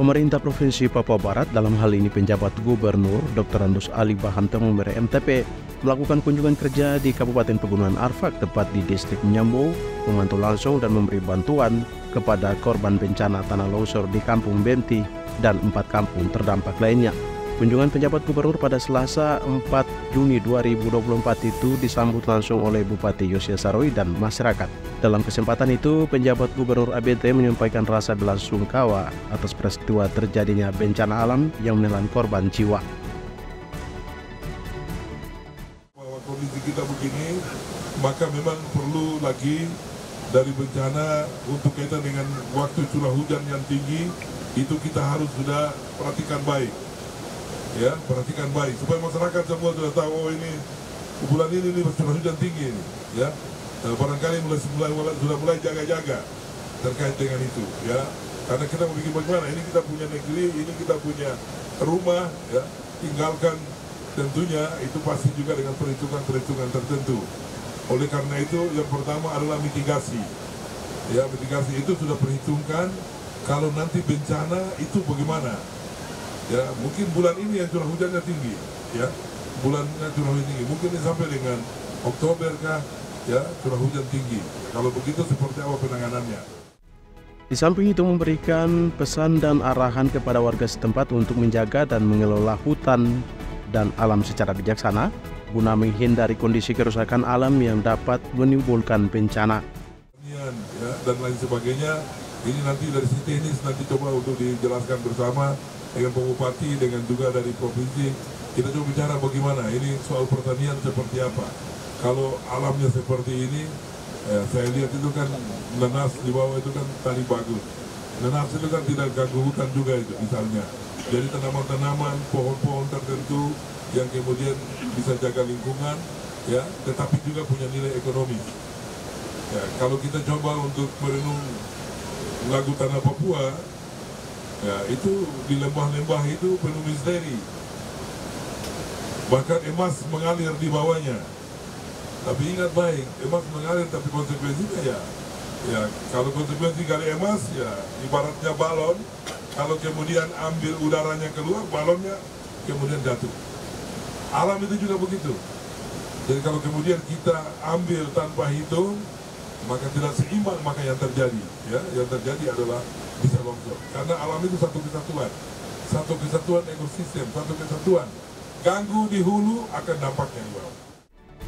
Pemerintah Provinsi Papua Barat, dalam hal ini penjabat Gubernur Dr. Andus Ali Baham Temumere MTP, melakukan kunjungan kerja di Kabupaten Pegunungan Arfak, tepat di Distrik Menyambu, memantau langsung dan memberi bantuan kepada korban bencana tanah longsor di Kampung Benti dan 4 kampung terdampak lainnya. Kunjungan penjabat gubernur pada Selasa 4 Juni 2024 itu disambut langsung oleh Bupati Yosia Saroi dan masyarakat. Dalam kesempatan itu, penjabat gubernur ABT menyampaikan rasa belasungkawa atas peristiwa terjadinya bencana alam yang menelan korban jiwa. Bahwa kondisi kita begini, maka memang perlu lagi dari bencana untuk kaitan dengan waktu curah hujan yang tinggi, itu kita harus sudah perhatikan baik. Ya, perhatikan baik supaya masyarakat semua sudah tahu, oh ini bulan ini curah hujan tinggi ini, ya. Barangkali sudah mulai jaga-jaga terkait dengan itu, ya. Karena kita mau bikin bagaimana? Ini kita punya negeri, ini kita punya rumah, ya. Tinggalkan tentunya itu pasti juga dengan perhitungan tertentu. Oleh karena itu yang pertama adalah mitigasi. Ya, mitigasi itu sudah perhitungkan kalau nanti bencana itu bagaimana. Ya, mungkin bulan ini yang curah hujannya tinggi, ya, bulannya curah hujan tinggi, mungkin sampai dengan Oktober kah, ya, curah hujan tinggi. Kalau begitu seperti apa penanganannya? Di samping itu memberikan pesan dan arahan kepada warga setempat untuk menjaga dan mengelola hutan dan alam secara bijaksana, guna menghindari kondisi kerusakan alam yang dapat menimbulkan bencana. Ya, dan lain sebagainya, ini nanti dari sisi teknis nanti coba untuk dijelaskan bersama dengan Pak Bupati, dengan juga dari Provinsi. Kita coba bicara bagaimana, ini soal pertanian seperti apa. Kalau alamnya seperti ini, saya lihat itu kan nanas di bawah itu kan tani bagus. Nanas itu kan tidak ganggu hutan juga itu misalnya. Jadi tanaman-tanaman, pohon-pohon tertentu yang kemudian bisa jaga lingkungan, ya, tetapi juga punya nilai ekonomis. Ya, kalau kita coba untuk merenung lagu Tanah Papua, ya, itu di lembah-lembah itu penuh misteri. Bahkan emas mengalir di bawahnya. Tapi ingat baik, emas mengalir tapi konsekuensinya ya kalau konsekuensi gali emas, ya ibaratnya balon. Kalau kemudian ambil udaranya keluar, balonnya kemudian jatuh. Alam itu juga begitu. Jadi kalau kemudian kita ambil tanpa hitung, maka tidak seimbang, maka yang terjadi, ya, yang terjadi adalah bisa longsor. Karena alam itu satu kesatuan ekosistem, satu kesatuan. Ganggu di hulu akan dampaknya di bawah.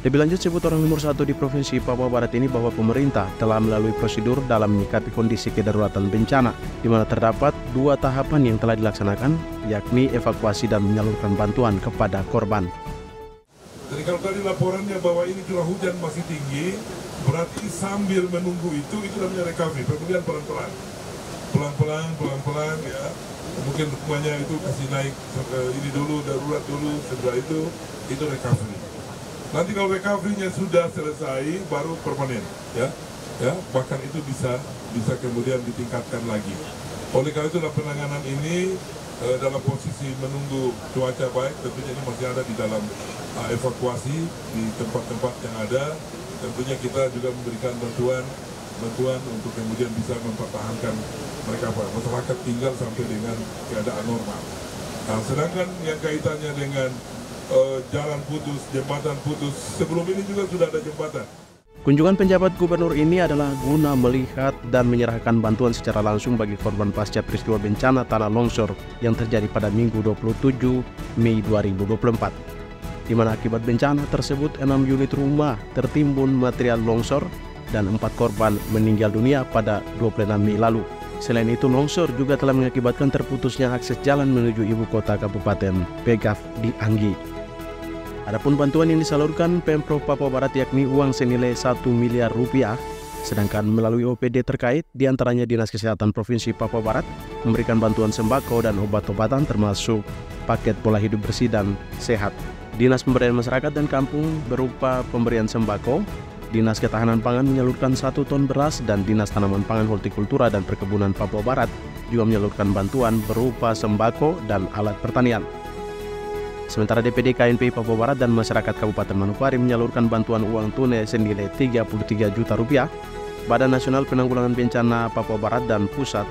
Lebih lanjut, sebut orang nomor 1 di Provinsi Papua Barat ini bahwa pemerintah telah melalui prosedur dalam menyikapi kondisi kedaruratan bencana, di mana terdapat 2 tahapan yang telah dilaksanakan, yakni evakuasi dan menyalurkan bantuan kepada korban. Jadi kalau tadi laporannya bahwa ini curah hujan masih tinggi, berarti sambil menunggu itu namanya recovery, kemudian pelan-pelan, ya. Mungkin rumahnya itu kasih naik ini dulu, darurat dulu, setelah itu recovery. Nanti kalau recovery-nya sudah selesai, baru permanen, ya, bahkan itu bisa kemudian ditingkatkan lagi. Oleh karena itu penanganan ini dalam posisi menunggu cuaca baik, tentunya ini masih ada di dalam evakuasi di tempat-tempat yang ada. Tentunya kita juga memberikan bantuan untuk kemudian bisa mempertahankan mereka, masyarakat tinggal sampai dengan keadaan normal. Nah, sedangkan yang kaitannya dengan jalan putus, jembatan putus, sebelum ini juga sudah ada jembatan. Kunjungan penjabat gubernur ini adalah guna melihat dan menyerahkan bantuan secara langsung bagi korban pasca peristiwa bencana tanah longsor yang terjadi pada Minggu 27 Mei 2024. Di mana akibat bencana tersebut 6 unit rumah tertimbun material longsor dan 4 korban meninggal dunia pada 26 Mei lalu. Selain itu, longsor juga telah mengakibatkan terputusnya akses jalan menuju ibu kota Kabupaten Pegaf di Anggi. Adapun bantuan yang disalurkan Pemprov Papua Barat yakni uang senilai 1 miliar rupiah, sedangkan melalui OPD terkait, diantaranya Dinas Kesehatan Provinsi Papua Barat, memberikan bantuan sembako dan obat-obatan termasuk paket pola hidup bersih dan sehat. Dinas Pemberdayaan Masyarakat dan Kampung berupa pemberian sembako, Dinas Ketahanan Pangan menyalurkan 1 ton beras, dan Dinas Tanaman Pangan Hortikultura dan Perkebunan Papua Barat juga menyalurkan bantuan berupa sembako dan alat pertanian. Sementara DPD KNPI Papua Barat dan masyarakat Kabupaten Manokwari menyalurkan bantuan uang tunai senilai 33 juta rupiah. Badan Nasional Penanggulangan Bencana Papua Barat dan Pusat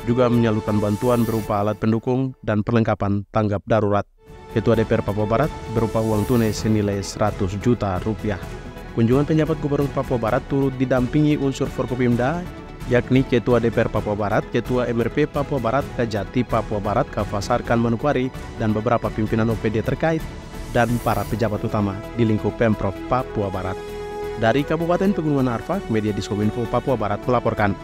juga menyalurkan bantuan berupa alat pendukung dan perlengkapan tanggap darurat. Ketua DPR Papua Barat berupa uang tunai senilai 100 juta rupiah. Kunjungan penjabat Gubernur Papua Barat turut didampingi unsur Forkopimda, yakni Ketua DPR Papua Barat, Ketua MRP Papua Barat, Kajati Papua Barat, Kafasarkan Manokwari, dan beberapa pimpinan OPD terkait, dan para pejabat utama di lingkup Pemprov Papua Barat. Dari Kabupaten Pegunungan Arfak, Media Diskominfo Papua Barat melaporkan.